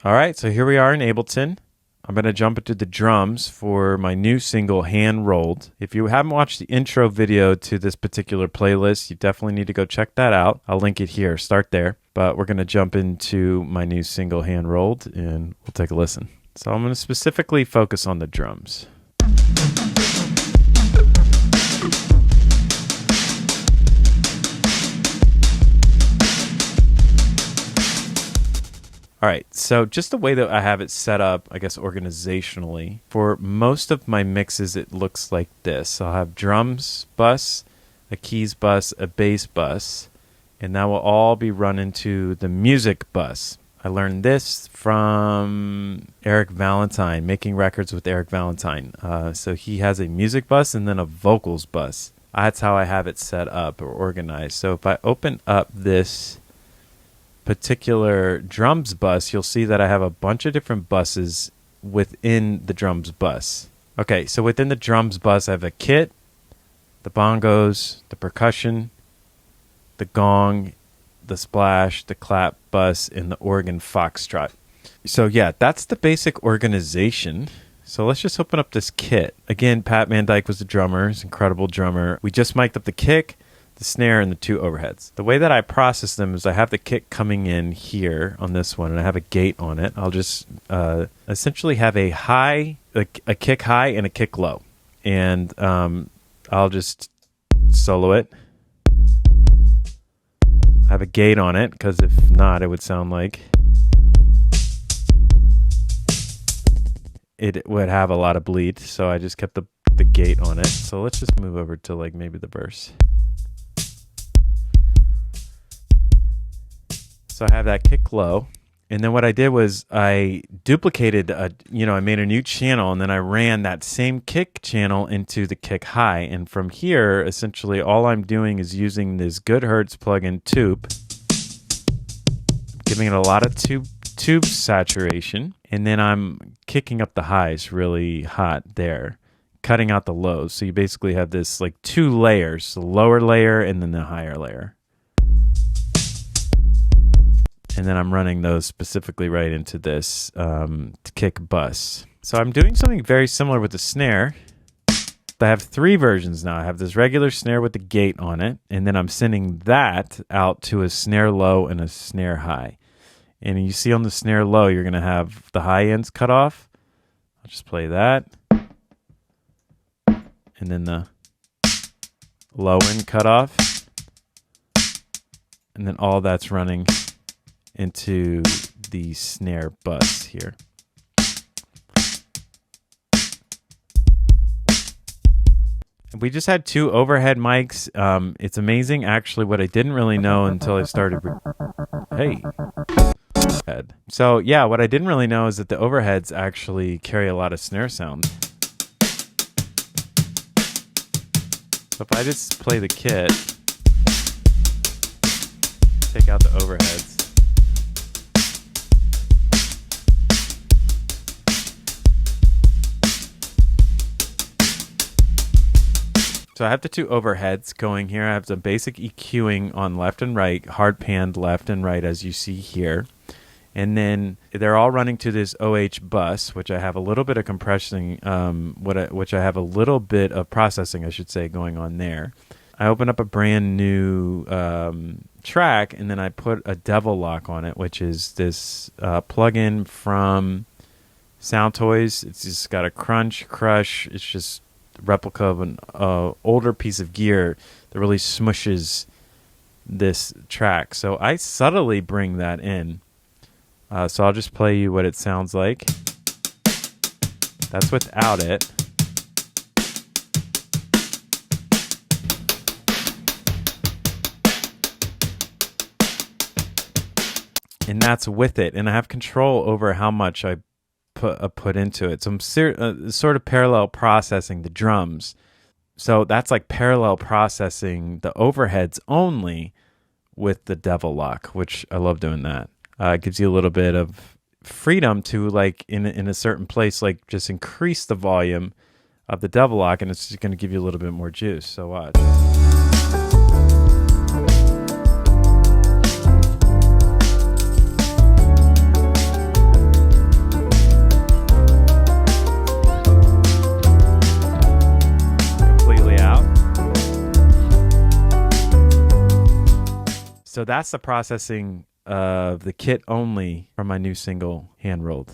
All right, so here we are in Ableton. I'm going to jump into the drums for my new single, Hand Rolled. If you haven't watched the intro video to this particular playlist, you definitely need to go check that out. I'll link it here. Start there. But we're going to jump into my new single, Hand Rolled, and we'll take a listen. So I'm going to specifically focus on the drums. All right, so just the way that I have it set up, I guess organizationally, for most of my mixes, it looks like this. I'll have drums bus, a keys bus, a bass bus, and that will all be run into the music bus. I learned this from Eric Valentine, Making Records with Eric Valentine. So he has a music bus and then a vocals bus. That's how I have it set up or organized. So if I open up this particular drums bus, you'll see that I have a bunch of different buses within the drums bus. Okay, so within the drums bus, I have a kit, the bongos, the percussion, the gong, the splash, the clap bus, and the organ foxtrot. So yeah, that's the basic organization. So let's just open up this kit. Again, Pat Van Dyke was the drummer. He's an incredible drummer. We just mic'd up the kick, the snare, and the two overheads. The way that I process them is I have the kick coming in here on this one, and I have a gate on it. I'll just essentially have a high, a kick high and a kick low. And I'll just solo it. I have a gate on it, because if not, it would sound like it would have a lot of bleed. So I just kept the gate on it. So let's just move over to like maybe the verse. So I have that kick low, and then what I did was I duplicated, I made a new channel, and then I ran that same kick channel into the kick high. And from here, essentially, all I'm doing is using this Goodhertz plugin tube, giving it a lot of tube saturation, and then I'm kicking up the highs really hot there, cutting out the lows. So you basically have this like two layers, the lower layer and then the higher layer. And then I'm running those specifically right into this kick bus. So I'm doing something very similar with the snare. I have three versions now. I have this regular snare with the gate on it, and then I'm sending that out to a snare low and a snare high. And you see on the snare low, you're going to have the high ends cut off. I'll just play that. And then the low end cut off. And then all that's running into the snare bus here. We just had two overhead mics. It's amazing, actually, what I didn't really know until I started. So yeah, what I didn't really know is that the overheads actually carry a lot of snare sound. So if I just play the kit, take out the overheads. So I have the two overheads going here. I have the basic EQing on left and right, hard panned left and right, as you see here. And then they're all running to this OH bus, which I have a little bit of compressing, which I have a little bit of processing, I should say, going on there. I open up a brand new track, and then I put a Devil Lock on it, which is this plugin from Soundtoys. It's just got a crunch, crush. It's just replica of an older piece of gear that really smushes this track. So I subtly bring that in. So I'll just play you what it sounds like. That's without it. And that's with it. And I have control over how much I put into it. So I'm sort of parallel processing the drums. So that's like parallel processing the overheads only with the Devil Lock, which I love doing that. It gives you a little bit of freedom to, like, in a certain place, like just increase the volume of the Devil Lock, and it's just going to give you a little bit more juice. So watch. So that's the processing of the kit only from my new single, Hand Rolled.